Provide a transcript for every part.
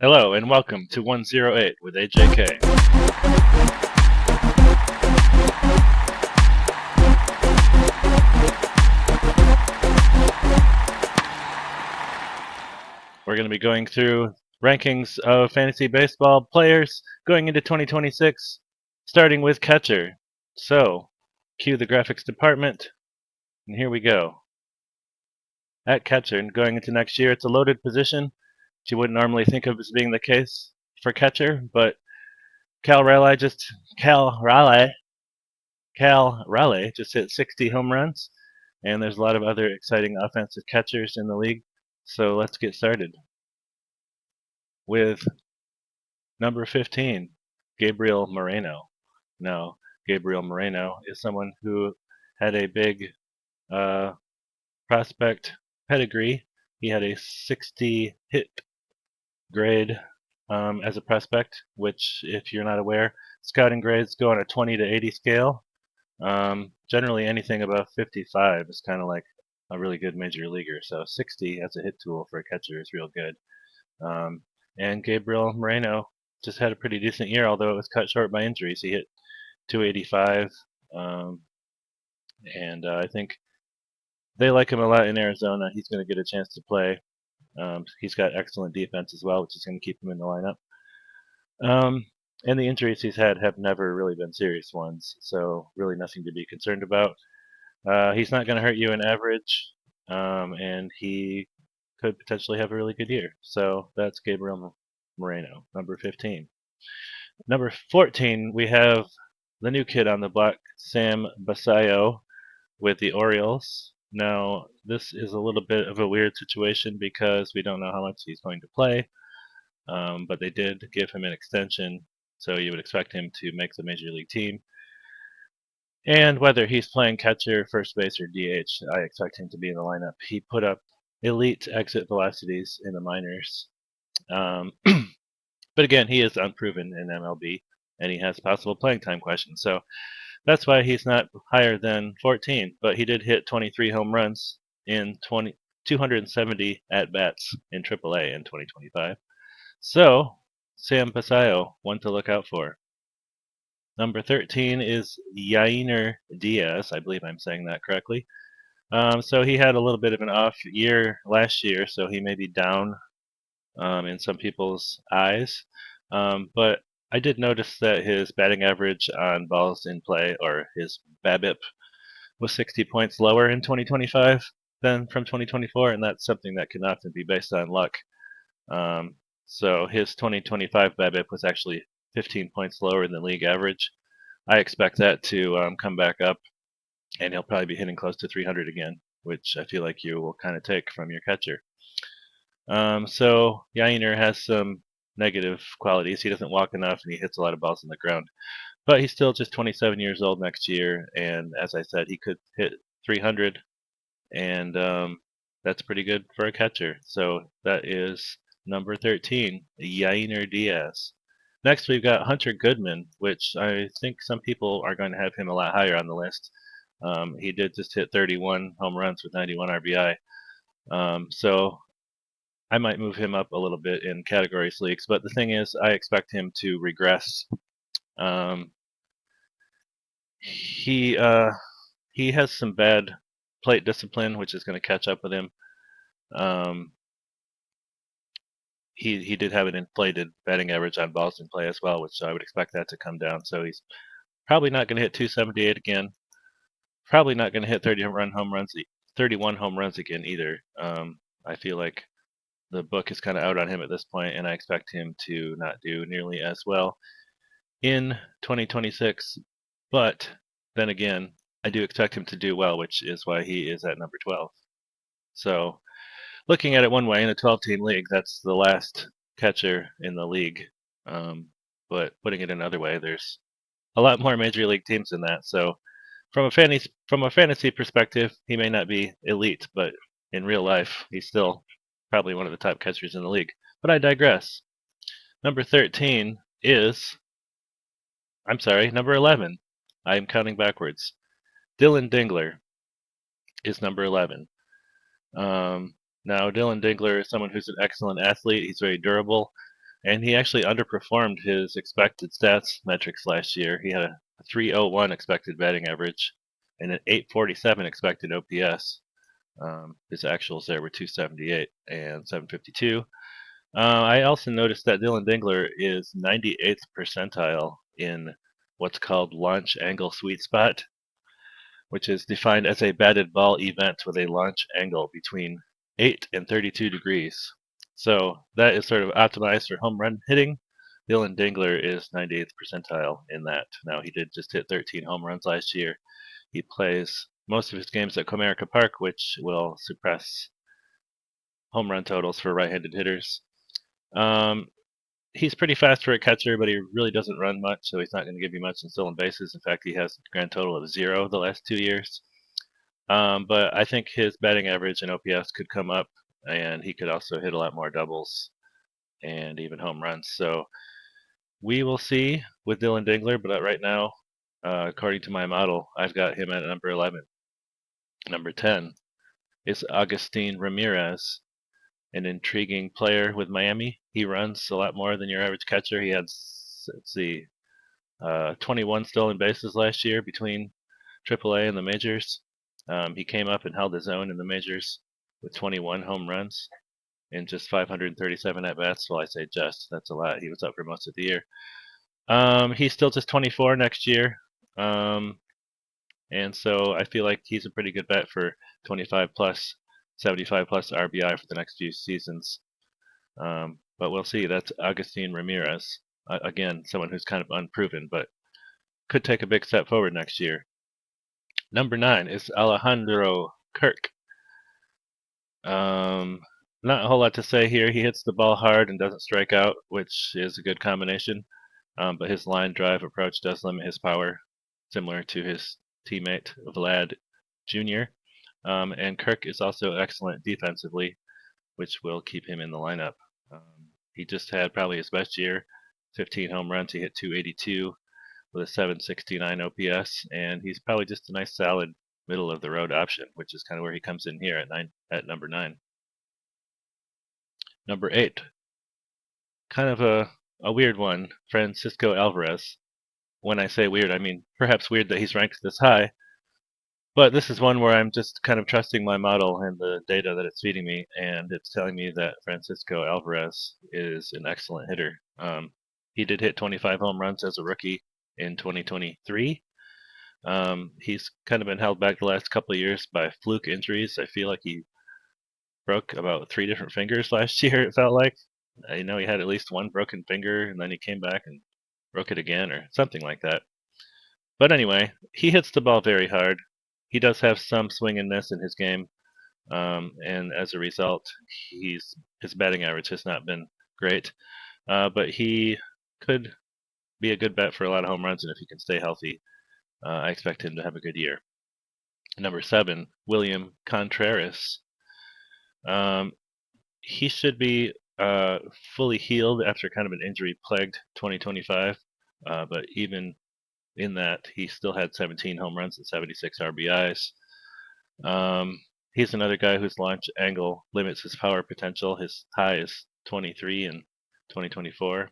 Hello and welcome to 108 with AJK. We're going to be going through rankings of fantasy baseball players going into 2026, starting with catcher. So, cue the graphics department, and here we go. At catcher, and going into next year, it's a loaded position, which you wouldn't normally think of as being the case for catcher, but Cal Raleigh just hit 60 home runs, and there's a lot of other exciting offensive catchers in the league. So let's get started with number 15, Gabriel Moreno. Now, Gabriel Moreno is someone who had a big prospect pedigree. He had a 60 hit grade as a prospect, which, if you're not aware, scouting grades go on a 20 to 80 scale. Generally, anything above 55 is kind of like a really good major leaguer. So 60 as a hit tool for a catcher is real good. And Gabriel Moreno just had a pretty decent year, although it was cut short by injuries. He hit 285, and I think they like him a lot in Arizona. He's going to get a chance to play. He's got excellent defense as well, which is going to keep him in the lineup. And the injuries he's had have never really been serious ones, so really nothing to be concerned about. He's not going to hurt you in average, and he could potentially have a really good year. So that's Gabriel Moreno, number 15. Number 14, we have the new kid on the block, Sam Basallo, with the Orioles. Now, this is a little bit of a weird situation because we don't know how much he's going to play, but they did give him an extension, so you would expect him to make the major league team. And whether he's playing catcher, first base, or DH, I expect him to be in the lineup. He put up elite exit velocities in the minors. But again, he is unproven in MLB, and he has possible playing time questions. So that's why he's not higher than 14. But he did hit 23 home runs in 270 at-bats in AAA in 2025. So, Sam Basallo, one to look out for. Number 13 is Yainer Diaz. I believe I'm saying that correctly. So he had a little bit of an off year last year, so he may be down in some people's eyes. But I did notice that his batting average on balls in play, or his BABIP, was 60 points lower in 2025 than from 2024, and that's something that can often be based on luck. So his 2025 BABIP was actually 15 points lower than league average. I expect that to come back up, and he'll probably be hitting close to 300 again, which I feel like you will kind of take from your catcher. So Yainer has some negative qualities. He doesn't walk enough, and he hits a lot of balls on the ground. But he's still just 27 years old next year, and as I said, he could hit 300, and that's pretty good for a catcher. So that is number 13, Yainer Diaz. Next, we've got Hunter Goodman, which I think some people are going to have him a lot higher on the list. He did just hit 31 home runs with 91 RBI. So I might move him up a little bit in categories leagues. But the thing is, I expect him to regress. He has some bad plate discipline, which is going to catch up with him. He did have an inflated batting average on balls in play as well, which I would expect that to come down. So he's probably not going to hit 278 again. Probably not going to hit 31 home runs again either. I feel like the book is kind of out on him at this point, and I expect him to not do nearly as well in 2026. But then again, I do expect him to do well, which is why he is at number 12. So looking at it one way, in a 12-team league, that's the last catcher in the league. But putting it another way, there's a lot more major league teams than that. So from a fantasy perspective, he may not be elite, but in real life, he's still probably one of the top catchers in the league. But I digress. Number 13 is, number 11. I'm counting backwards. Dillon Dingler is number 11. Now, Dillon Dingler is someone who's an excellent athlete. He's very durable. And he actually underperformed his expected stats metrics last year. He had a 301 expected batting average and an 847 expected OPS. His actuals there were 278 and 752. I also noticed that Dillon Dingler is 98th percentile in what's called launch angle sweet spot, which is defined as a batted ball event with a launch angle between 8 and 32 degrees. So that is sort of optimized for home run hitting. Dillon Dingler is 98th percentile in that. Now, he did just hit 13 home runs last year. He plays most of his games at Comerica Park, which will suppress home run totals for right-handed hitters. He's pretty fast for a catcher, but he really doesn't run much, so he's not going to give you much in stolen bases. In fact, he has a grand total of 0 the last 2 years. But I think his batting average and OPS could come up, and he could also hit a lot more doubles and even home runs. So we will see with Dillon Dingler, but right now, according to my model, I've got him at number 11. Number 10 is Agustin Ramirez, an intriguing player with Miami. He runs a lot more than your average catcher. He had, let's see, 21 stolen bases last year between AAA and the majors. He came up and held his own in the majors with 21 home runs in just 537 at bats. Well, I say just, that's a lot. He was up for most of the year. He's still just 24 next year. And so I feel like he's a pretty good bet for 25 plus, 75 plus RBI for the next few seasons. But we'll see. That's Agustin Ramirez. Again, someone who's kind of unproven, but could take a big step forward next year. Number 9 is Alejandro Kirk. Not a whole lot to say here. He hits the ball hard and doesn't strike out, which is a good combination. But his line drive approach does limit his power, similar to his teammate Vlad Jr. And Kirk is also excellent defensively, which will keep him in the lineup. He just had probably his best year, 15 home runs. He hit 282 with a 769 OPS, and he's probably just a nice solid middle of the road option, which is kind of where he comes in here at number 9. Number 8, kind of a weird one, Francisco Alvarez. When I say weird, I mean perhaps weird that he's ranked this high, but this is one where I'm just kind of trusting my model and the data that it's feeding me, and it's telling me that Francisco Alvarez is an excellent hitter. He did hit 25 home runs as a rookie in 2023. He's kind of been held back the last couple of years by fluke injuries. I feel like he broke about 3 different fingers last year, it felt like. He had at least one broken finger, and then he came back and broke it again or something like that. But anyway, he hits the ball very hard. He does have some swing and miss in his game, and as a result, his batting average has not been great. But he could be a good bet for a lot of home runs, and if he can stay healthy, I expect him to have a good year. Number 7, William Contreras. He should be fully healed after kind of an injury-plagued 2025, but even in that, he still had 17 home runs and 76 RBIs. He's another guy whose launch angle limits his power potential. His high is 23 in 2024,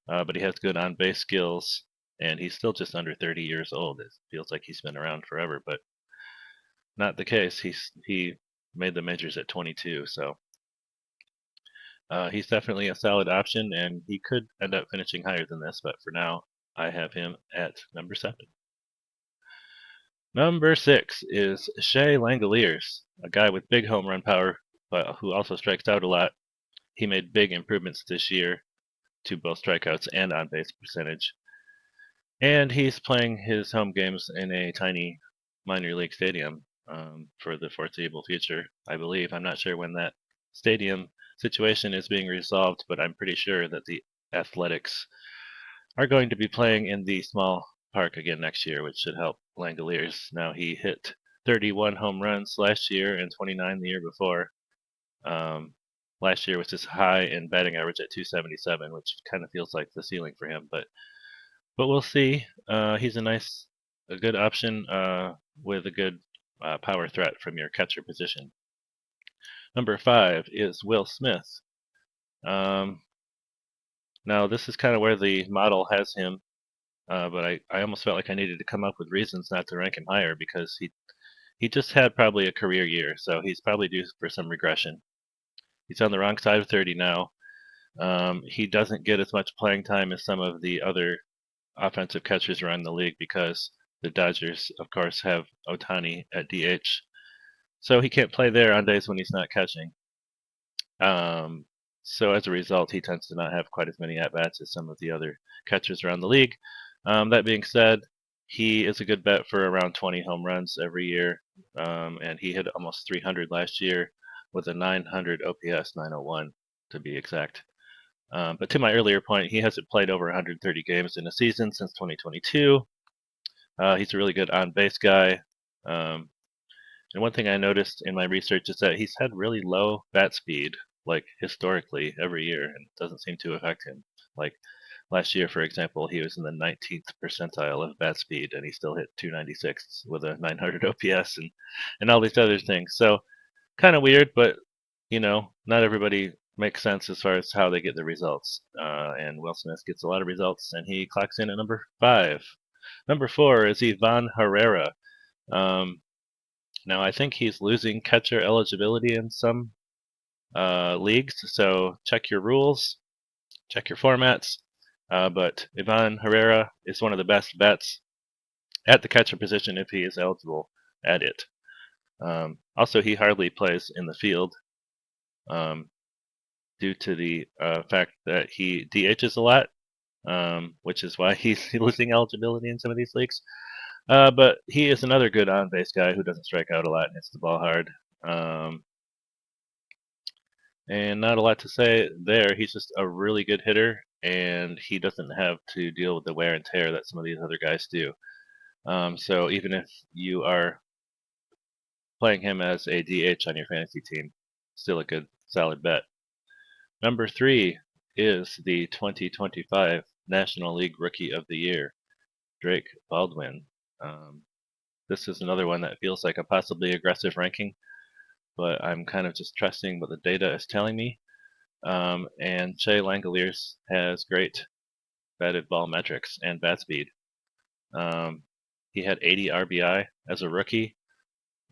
but he has good on-base skills, and he's still just under 30 years old. It feels like he's been around forever, but not the case. He made the majors at 22, so he's definitely a solid option, and he could end up finishing higher than this, but for now, I have him at number 7. Number 6 is Shea Langoliers, a guy with big home run power, but who also strikes out a lot. He made big improvements this year to both strikeouts and on-base percentage. And he's playing his home games in a tiny minor league stadium for the foreseeable future, I believe. I'm not sure when that stadium situation is being resolved, but I'm pretty sure that the Athletics are going to be playing in the small park again next year, which should help Langoliers. Now, he hit 31 home runs last year and 29 the year before. Last year was just high in batting average at 277, which kind of feels like the ceiling for him. But we'll see. He's a good option with a good power threat from your catcher position. Number 5 is Will Smith. Now, this is kind of where the model has him, but I almost felt like I needed to come up with reasons not to rank him higher because he just had probably a career year, so he's probably due for some regression. He's on the wrong side of 30 now. He doesn't get as much playing time as some of the other offensive catchers around the league because the Dodgers, of course, have Ohtani at DH. So he can't play there on days when he's not catching. So as a result, he tends to not have quite as many at-bats as some of the other catchers around the league. That being said, he is a good bet for around 20 home runs every year, and he hit almost 300 last year with a 900 OPS, 901 to be exact. But to my earlier point, he hasn't played over 130 games in a season since 2022. He's a really good on-base guy. And one thing I noticed in my research is that he's had really low bat speed, like historically, every year, and it doesn't seem to affect him. Like last year, for example, he was in the 19th percentile of bat speed, and he still hit 296 with a 900 OPS and all these other things. So kind of weird, but not everybody makes sense as far as how they get the results. And Will Smith gets a lot of results, and he clocks in at number 5. Number 4 is Ivan Herrera. Now, I think he's losing catcher eligibility in some leagues, so check your rules, check your formats. But Ivan Herrera is one of the best bets at the catcher position if he is eligible at it. Also, he hardly plays in the field due to the fact that he DHs a lot, which is why he's losing eligibility in some of these leagues. But he is another good on-base guy who doesn't strike out a lot and hits the ball hard. And not a lot to say there. He's just a really good hitter, and he doesn't have to deal with the wear and tear that some of these other guys do. So even if you are playing him as a DH on your fantasy team, still a good, solid bet. Number 3 is the 2025 National League Rookie of the Year, Drake Baldwin. This is another one that feels like a possibly aggressive ranking, but I'm kind of just trusting what the data is telling me. And Shea Langoliers has great batted ball metrics and bat speed. He had 80 RBI as a rookie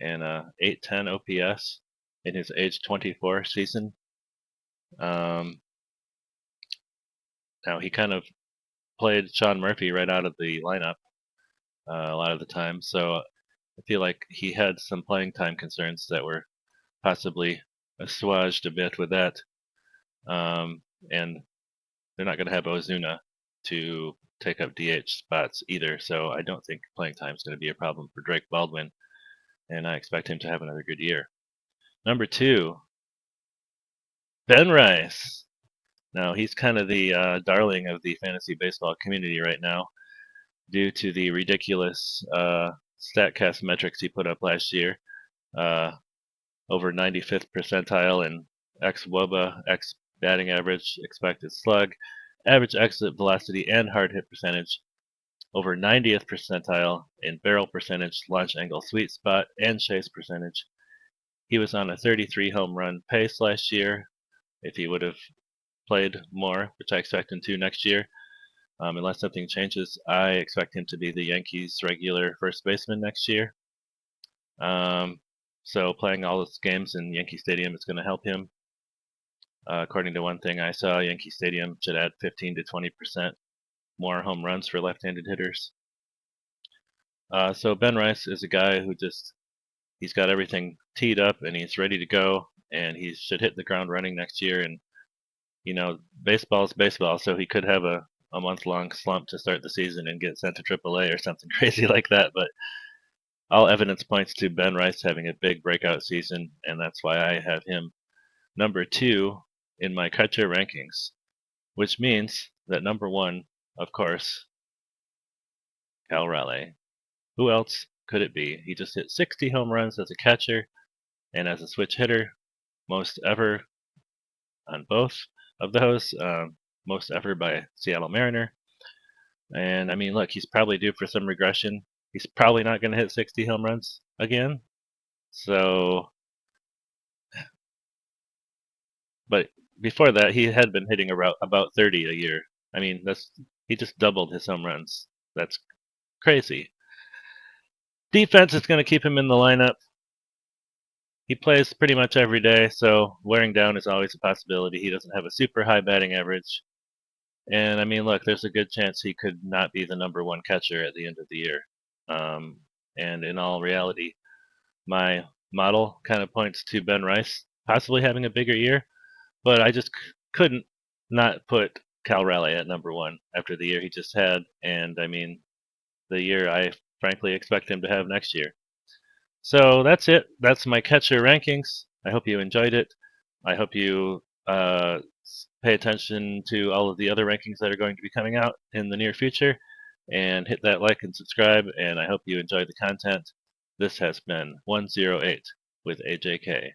and 810 OPS in his age 24 season. Now he kind of played Sean Murphy right out of the lineup a lot of the time, so I feel like he had some playing time concerns that were possibly assuaged a bit with that. And they're not going to have Ozuna to take up DH spots either, so I don't think playing time is going to be a problem for Drake Baldwin, and I expect him to have another good year. Number 2, Ben Rice. Now, he's kind of the darling of the fantasy baseball community right now due to the ridiculous StatCast metrics he put up last year. Over 95th percentile in xWOBA, x batting average, expected slug, average exit velocity, and hard hit percentage. Over 90th percentile in barrel percentage, launch angle sweet spot, and chase percentage. He was on a 33 home run pace last year. If he would have played more, which I expect him to next year, unless something changes, I expect him to be the Yankees' regular first baseman next year. So playing all those games in Yankee Stadium is going to help him. According to one thing I saw, Yankee Stadium should add 15 to 20% more home runs for left-handed hitters. So Ben Rice is a guy who he's got everything teed up and he's ready to go, and he should hit the ground running next year. And baseball's baseball, so he could have a month-long slump to start the season and get sent to AAA or something crazy like that. But all evidence points to Ben Rice having a big breakout season, and that's why I have him number 2 in my catcher rankings, which means that number 1, of course, Cal Raleigh. Who else could it be? He just hit 60 home runs as a catcher and as a switch hitter, most ever on both of those, most ever by Seattle Mariner. And I mean, look, he's probably due for some regression. He's probably not going to hit 60 home runs again. So, but before that, he had been hitting about 30 a year. I mean, he just doubled his home runs. That's crazy. Defense is going to keep him in the lineup. He plays pretty much every day, so wearing down is always a possibility. He doesn't have a super high batting average. And I mean, look, there's a good chance he could not be the number one catcher at the end of the year. And in all reality, my model kind of points to Ben Rice possibly having a bigger year, but I just couldn't not put Cal Raleigh at number one after the year he just had. And I mean, the year I frankly expect him to have next year. So that's it. That's my catcher rankings. I hope you enjoyed it. I hope you pay attention to all of the other rankings that are going to be coming out in the near future, and hit that like and subscribe. And I hope you enjoyed the content. This has been 108 with AJK.